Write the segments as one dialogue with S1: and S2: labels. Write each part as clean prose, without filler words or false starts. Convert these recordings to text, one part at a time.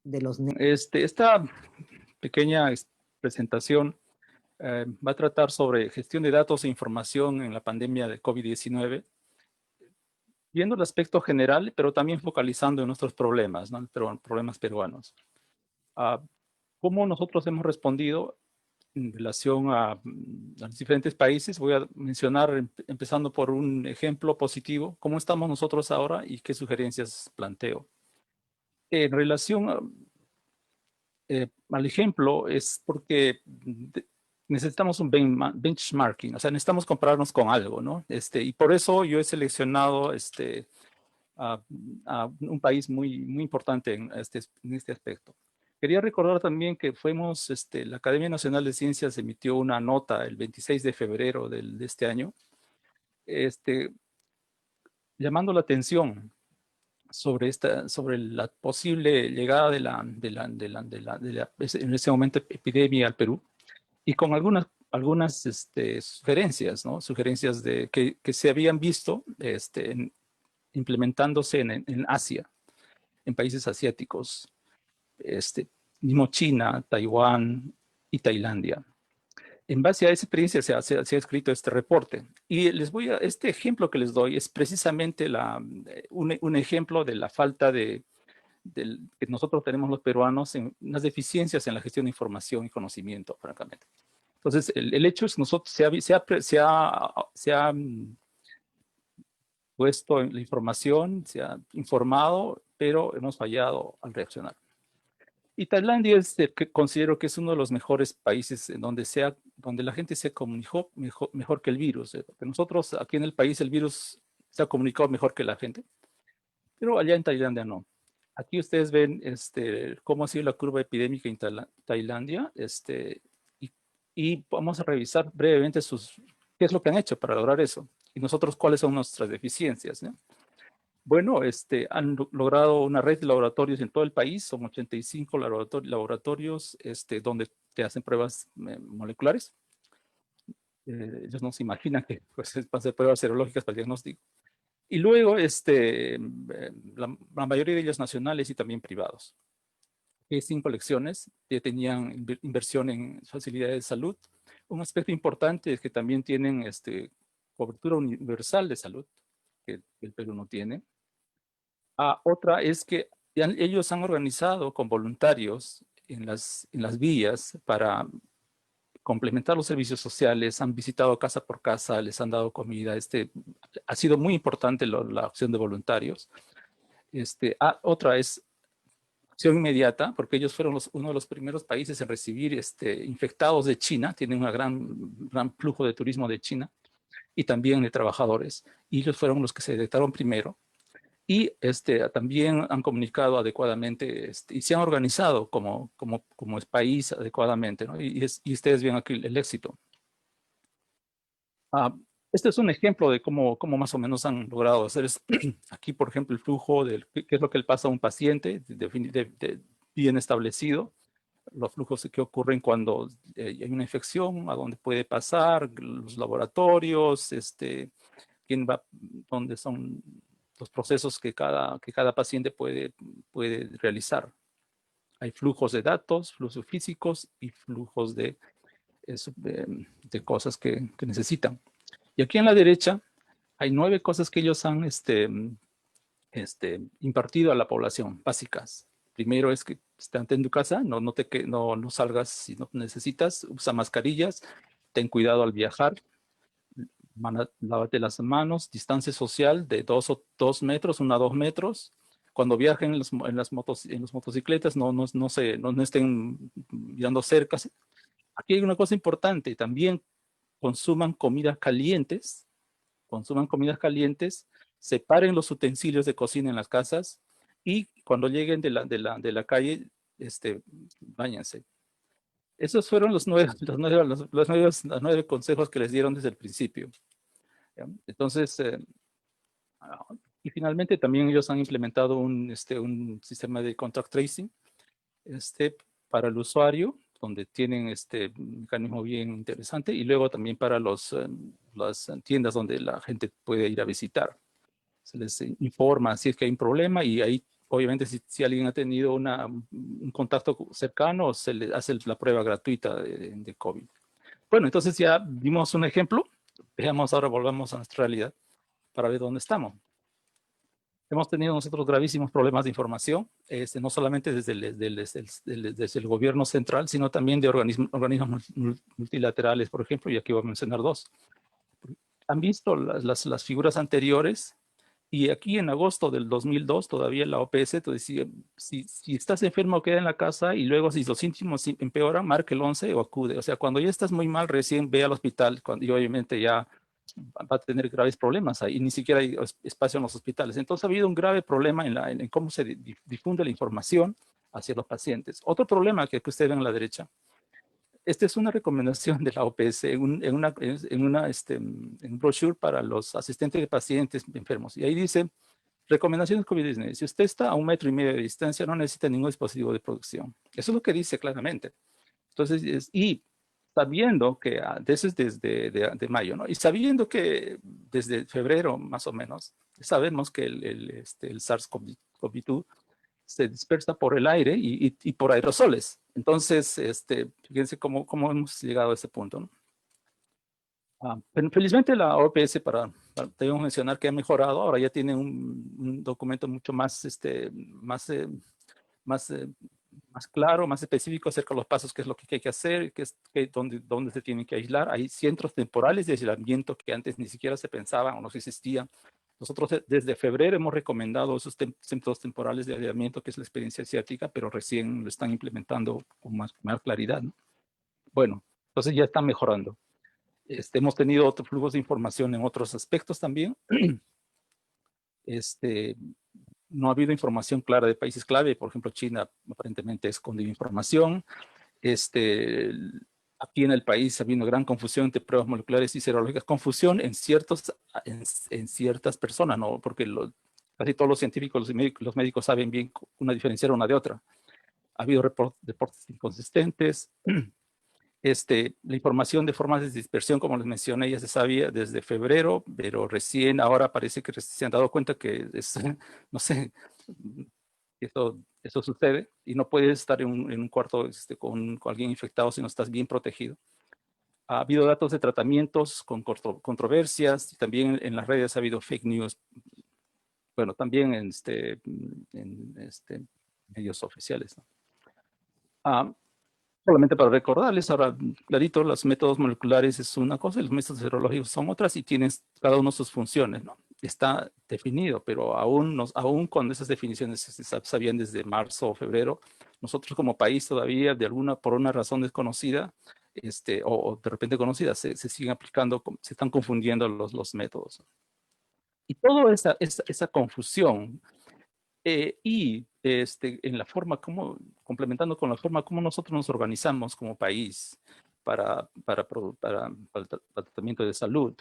S1: Esta pequeña presentación va a tratar sobre gestión de datos e información en la pandemia de COVID-19, viendo el aspecto general, pero también focalizando en nuestros problemas, ¿no? Problemas peruanos. ¿Cómo nosotros hemos respondido en relación a los diferentes países? Voy a mencionar, empezando por un ejemplo positivo, cómo estamos nosotros ahora y qué sugerencias planteo. En relación al ejemplo, es porque necesitamos un benchmarking, o sea, necesitamos compararnos con algo, ¿no? Y por eso yo he seleccionado a, a un país muy importante en este aspecto. Quería recordar también que la Academia Nacional de Ciencias emitió una nota el 26 de febrero de este año, llamando la atención sobre la posible llegada en ese momento epidemia al Perú, y con algunas sugerencias, ¿no? Sugerencias que se habían visto implementándose en Asia, en países asiáticos, mismo China, Taiwán y Tailandia. En base a esa experiencia se ha escrito este reporte. Y este ejemplo que les doy es precisamente un ejemplo de la falta que nosotros tenemos los peruanos en unas deficiencias en la gestión de información y conocimiento, francamente. Entonces, el hecho es que nosotros se ha puesto en la información, se ha informado, pero hemos fallado al reaccionar. Y Tailandia considero que es uno de los mejores países en donde la gente se comunicó mejor que el virus. Porque nosotros aquí en el país el virus se ha comunicado mejor que la gente, pero allá en Tailandia no. Aquí ustedes ven cómo ha sido la curva epidémica en Tailandia, y vamos a revisar brevemente qué es lo que han hecho para lograr eso. Y nosotros, cuáles son nuestras deficiencias, ¿no? Bueno, han logrado una red de laboratorios en todo el país. Son 85 laboratorios donde te hacen pruebas moleculares. Ellos no se imaginan que pues, van a hacer pruebas serológicas para el diagnóstico. Y luego, la mayoría de ellos nacionales y también privados. Hay 5 lecciones que tenían inversión en facilidades de salud. Un aspecto importante es que también tienen cobertura universal de salud, que el Perú no tiene. Otra es que ellos han organizado con voluntarios en las vías para complementar los servicios sociales, han visitado casa por casa, les han dado comida. Ha sido muy importante la acción de voluntarios. Otra es acción inmediata, porque ellos fueron uno de los primeros países en recibir infectados de China, tienen un gran flujo de turismo de China, y también de trabajadores, y ellos fueron los que se detectaron primero. Y también han comunicado adecuadamente y se han organizado como país adecuadamente, ¿no? Y ustedes ven aquí el éxito. Este es un ejemplo de cómo más o menos han logrado hacer aquí, por ejemplo, el flujo de qué es lo que le pasa a un paciente bien establecido, los flujos que ocurren cuando hay una infección, a dónde puede pasar, los laboratorios, quién va, dónde son los procesos que cada paciente puede realizar. Hay flujos de datos, flujos físicos y flujos de cosas que necesitan. Y aquí en la derecha hay 9 cosas que ellos han impartido a la población, básicas. Primero es que estate en tu casa, no salgas si no necesitas, usa mascarillas, ten cuidado al viajar, lávate las manos, distancia social de 2 metros, 1 a 2 metros. Cuando viajen en las motocicletas, no estén mirando cerca. Aquí hay una cosa importante, también consuman comidas calientes, separen los utensilios de cocina en las casas, y cuando lleguen de la calle, báñense. Esos fueron los 9 consejos que les dieron desde el principio. Entonces, y finalmente también ellos han implementado un sistema de contact tracing para el usuario, donde tienen un mecanismo bien interesante, y luego también para las tiendas donde la gente puede ir a visitar. Se les informa si es que hay un problema, y ahí obviamente si alguien ha tenido un contacto cercano, se le hace la prueba gratuita de COVID. Bueno, entonces ya vimos un ejemplo. Veamos ahora, volvamos a nuestra realidad para ver dónde estamos. Hemos tenido nosotros gravísimos problemas de información, no solamente desde el gobierno central, sino también de organismos multilaterales, por ejemplo, y aquí voy a mencionar dos. Han visto las figuras anteriores, y aquí en agosto del 2002, todavía la OPS te decía, si estás enfermo, queda en la casa, y luego si los síntomas empeoran, marca el 11 o acude. O sea, cuando ya estás muy mal, recién ve al hospital, y obviamente ya va a tener graves problemas ahí, y ni siquiera hay espacio en los hospitales. Entonces ha habido un grave problema en cómo se difunde la información hacia los pacientes. Otro problema que ustedes ven a la derecha, esta es una recomendación de la OPS en un brochure para los asistentes de pacientes enfermos. Y ahí dice, recomendaciones COVID-19. Si usted está a 1,5 metros de distancia, no necesita ningún dispositivo de producción. Eso es lo que dice claramente. Entonces, y sabiendo que, eso es desde de mayo, ¿no? Y sabiendo que desde febrero, más o menos, sabemos que el SARS-CoV-2 se dispersa por el aire y por aerosoles. Entonces, fíjense cómo hemos llegado a ese punto, ¿no? Pero felizmente la OPS, debemos mencionar que ha mejorado, ahora ya tiene un documento mucho más, más, más claro, más específico acerca de los pasos, qué es lo que hay que hacer, dónde se tienen que aislar. Hay centros temporales de aislamiento que antes ni siquiera se pensaban o no existían. Nosotros desde febrero hemos recomendado esos centros temporales de aislamiento, que es la experiencia asiática, pero recién lo están implementando con más claridad, ¿no? Bueno, entonces ya está mejorando. Hemos tenido otros flujos de información en otros aspectos también. No ha habido información clara de países clave. Por ejemplo, China aparentemente ha escondido información. Aquí en el país ha habido gran confusión entre pruebas moleculares y serológicas. Confusión en ciertas personas, ¿no? Porque casi todos los científicos, los médicos saben bien una diferenciar una de otra. Ha habido reportes inconsistentes. La información de formas de dispersión, como les mencioné, ya se sabía desde febrero, pero recién ahora parece que se han dado cuenta que no sé, eso sucede y no puedes estar en un cuarto con alguien infectado si no estás bien protegido. Ha habido datos de tratamientos con controversias, y también en las redes ha habido fake news, bueno, también en medios oficiales, ¿no? Solamente para recordarles, ahora clarito, los métodos moleculares es una cosa y los métodos serológicos son otras, y tienen cada uno sus funciones, ¿no? Está definido, pero aún cuando esas definiciones se sabían desde marzo o febrero, nosotros como país todavía, por una razón desconocida, o de repente conocida, se siguen aplicando, se están confundiendo los métodos. Y toda esa confusión en la forma como, complementando con la forma como nosotros nos organizamos como país para el tratamiento de salud,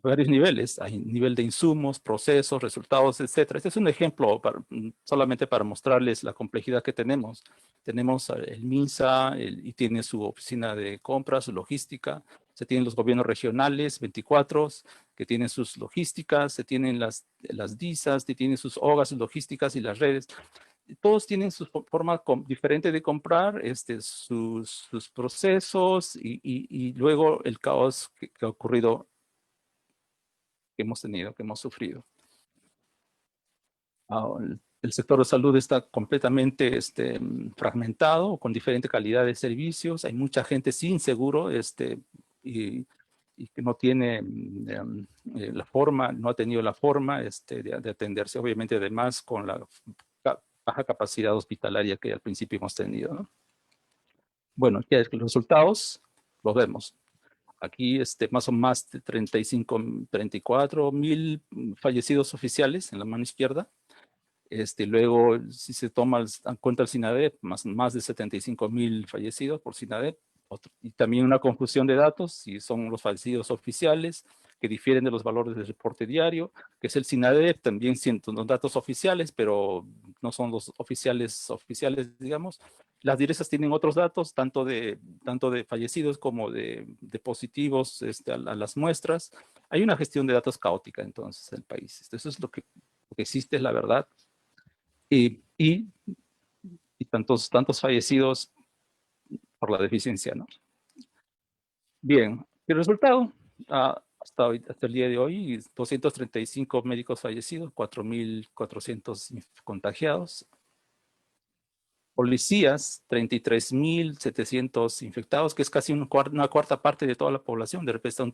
S1: varios niveles. Hay nivel de insumos, procesos, resultados, etcétera. Este es un ejemplo solamente para mostrarles la complejidad que tenemos. Tenemos el MINSA y tiene su oficina de compras, su logística. Se tienen los gobiernos regionales, 24, que tienen sus logísticas. Se tienen las DISAs, que tienen sus OGAs, sus logísticas y las redes. Todos tienen su forma diferente de comprar, sus procesos y luego el caos que ha ocurrido, que hemos tenido, que hemos sufrido. El sector de salud está completamente fragmentado, con diferente calidad de servicios. Hay mucha gente sin seguro y que no tiene la forma, no ha tenido la forma de atenderse, obviamente, además con la baja capacidad hospitalaria que al principio hemos tenido, ¿no? Bueno, ya los resultados los vemos. Aquí más o más de 34,000 fallecidos oficiales en la mano izquierda. Luego, si se toma en cuenta el SINADEP, más de 75,000 fallecidos por SINADEP. Y también una confusión de datos, si son los fallecidos oficiales, que difieren de los valores del reporte diario, que es el SINADEP, también son los datos oficiales, pero no son los oficiales, digamos. Las directas tienen otros datos, tanto de fallecidos como de positivos a las muestras. Hay una gestión de datos caótica entonces en el país. Eso es lo que que existe es la verdad. Y tantos fallecidos por la deficiencia, ¿no? Bien, el resultado, hasta el día de hoy, 235 médicos fallecidos, 4.400 contagiados. Policías, 33.700 infectados, que es casi una cuarta parte de toda la población, de repente un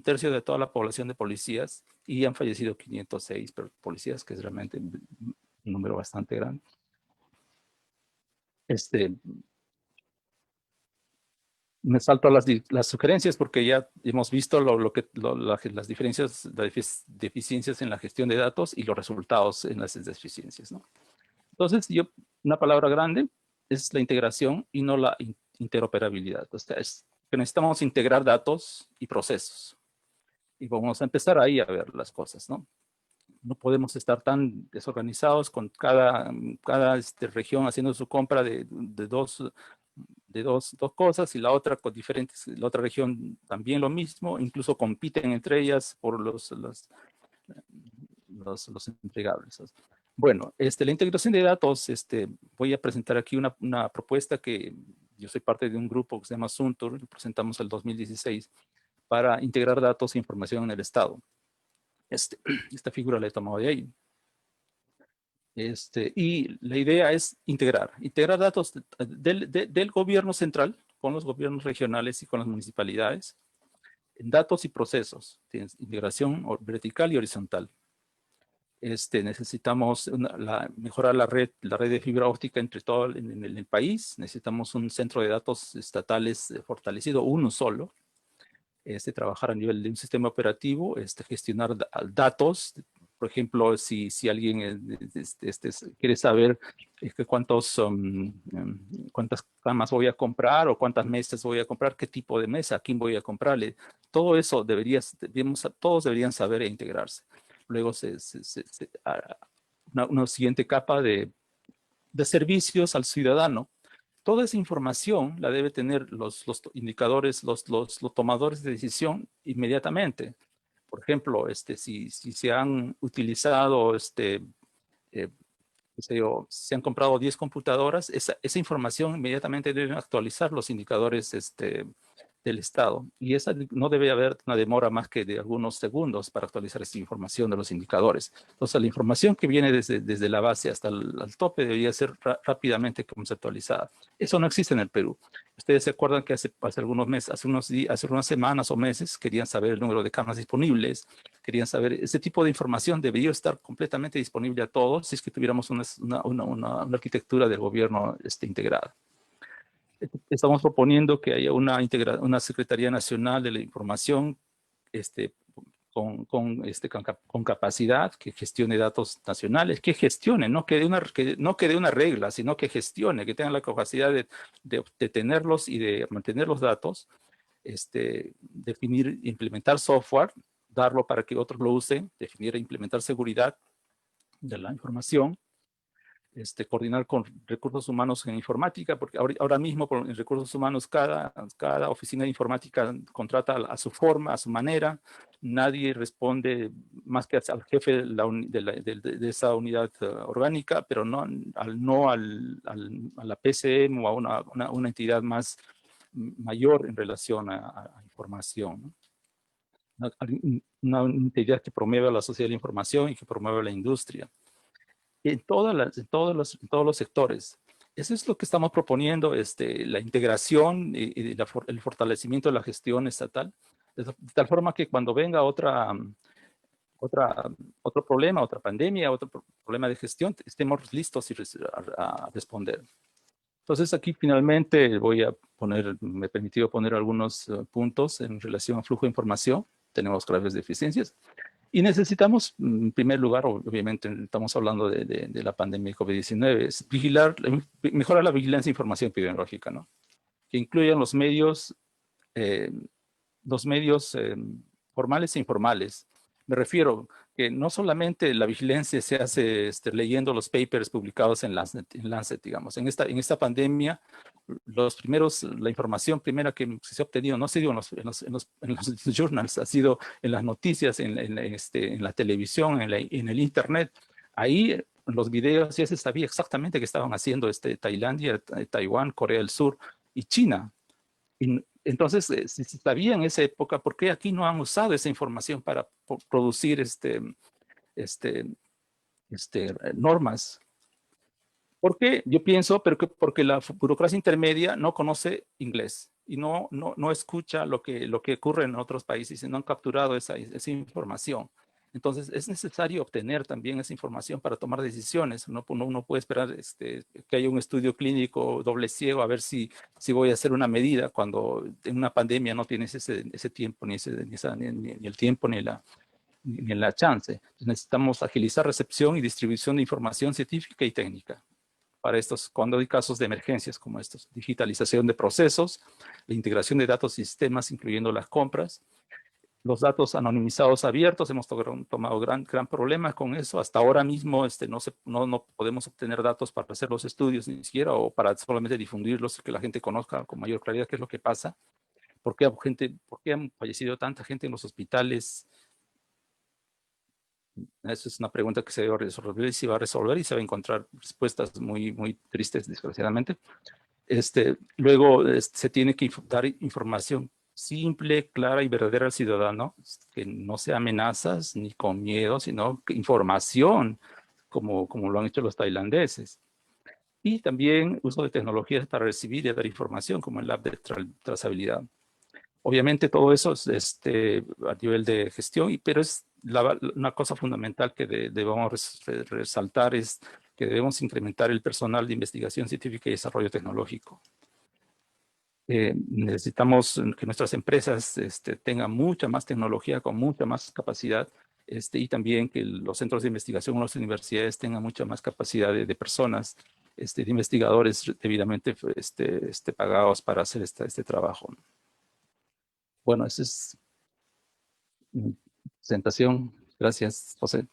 S1: tercio de toda la población de policías, y han fallecido 506 policías, que es realmente un número bastante grande. Me salto a las sugerencias porque ya hemos visto las diferencias, las deficiencias en la gestión de datos y los resultados en las deficiencias, ¿no? Entonces, una palabra grande es la integración y no la interoperabilidad. O sea, es que necesitamos integrar datos y procesos. Y vamos a empezar ahí a ver las cosas, ¿no? No podemos estar tan desorganizados con cada región haciendo su compra de dos cosas y la otra con la otra región también lo mismo, incluso compiten entre ellas por los entregables. Bueno, la integración de datos, voy a presentar aquí una propuesta que yo soy parte de un grupo que se llama Suntur, lo presentamos el 2016, para integrar datos e información en el Estado. Esta figura la he tomado de ahí. Y la idea es integrar datos del gobierno central con los gobiernos regionales y con las municipalidades, en datos y procesos, tienes integración vertical y horizontal. Necesitamos mejorar la red de fibra óptica entre todo en el país. Necesitamos un centro de datos estatales fortalecido, uno solo. Trabajar a nivel de un sistema operativo, gestionar datos. Por ejemplo, si alguien quiere saber cuántas camas voy a comprar o cuántas mesas voy a comprar, qué tipo de mesa, a quién voy a comprarle. Todo eso todos deberían saber e integrarse. Luego una siguiente capa de servicios al ciudadano. Toda esa información la debe tener los indicadores, los tomadores de decisión inmediatamente. Por ejemplo, si se han utilizado, qué sé yo, se han comprado 10 computadoras, esa información inmediatamente deben actualizar los indicadores del Estado. Y no debe haber una demora más que de algunos segundos para actualizar esta información de los indicadores. Entonces, la información que viene desde la base hasta el tope debería ser rápidamente conceptualizada. Eso no existe en el Perú. Ustedes se acuerdan que hace algunos meses, hace unas semanas o meses, querían saber el número de camas disponibles, querían saber, ese tipo de información debería estar completamente disponible a todos si es que tuviéramos una arquitectura del gobierno integrada. Estamos proponiendo que haya una Secretaría Nacional de la Información con capacidad, que gestione datos nacionales, que gestione, no que dé una regla, sino que gestione, que tenga la capacidad de tenerlos y de mantener los datos, definir, implementar software, darlo para que otros lo usen, definir e implementar seguridad de la información, coordinar con recursos humanos en informática, porque ahora mismo en recursos humanos cada oficina de informática contrata a su forma, a su manera. Nadie responde más que al jefe de esa unidad orgánica, pero no a la PCM o a una entidad mayor en relación a información, ¿no? Una entidad que promueva la sociedad de la información y que promueva la industria. En todos los sectores. Eso es lo que estamos proponiendo, la integración y el fortalecimiento de la gestión estatal, de tal forma que cuando venga otro problema, otra pandemia, otro problema de gestión, estemos listos a responder. Entonces aquí finalmente me he permitido poner algunos puntos en relación al flujo de información. Tenemos graves deficiencias. Y necesitamos, en primer lugar, obviamente estamos hablando de la pandemia de COVID-19, es mejorar la vigilancia de información epidemiológica, ¿no? Que incluyan los medios formales e informales. Me refiero que no solamente la vigilancia se hace leyendo los papers publicados en Lancet, digamos. En esta pandemia, la información primera que se ha obtenido no ha sido en los journals, ha sido en las noticias, en la televisión, en el internet. ahí en los videos ya se sabía exactamente qué estaban haciendo Tailandia, Taiwán, Corea del Sur y China. Y entonces, si se sabía en esa época, ¿por qué aquí no han usado esa información para producir este, normas? Porque yo pienso, pero porque la burocracia intermedia no conoce inglés y no escucha lo que ocurre en otros países y no han capturado esa información. Entonces, es necesario obtener también esa información para tomar decisiones. Uno puede esperar que haya un estudio clínico doble ciego a ver si voy a hacer una medida cuando en una pandemia no tienes ese tiempo, ni el tiempo, ni la chance. Entonces, necesitamos agilizar recepción y distribución de información científica y técnica para estos, cuando hay casos de emergencias como estos. Digitalización de procesos, la integración de datos y sistemas, incluyendo las compras, los datos anonimizados abiertos. Hemos tomado gran problema con eso. Hasta ahora mismo no podemos obtener datos para hacer los estudios ni siquiera, o para solamente difundirlos y que la gente conozca con mayor claridad qué es lo que pasa. ¿Por qué han fallecido tanta gente en los hospitales? Esa es una pregunta que se debe resolver y se va a resolver y se va a encontrar respuestas muy tristes, desgraciadamente. Luego se tiene que dar información simple, clara y verdadera al ciudadano, que no sea amenazas ni con miedo, sino información, como lo han hecho los tailandeses. Y también uso de tecnologías para recibir y dar información, como el app de trazabilidad. Obviamente todo eso es a nivel de gestión, pero es una cosa fundamental que debemos resaltar es que debemos incrementar el personal de investigación científica y desarrollo tecnológico. Necesitamos que nuestras empresas tengan mucha más tecnología, con mucha más capacidad, y también que los centros de investigación o las universidades tengan mucha más capacidad de personas, de investigadores debidamente pagados para hacer este trabajo. Bueno, esa es mi presentación. Gracias, José.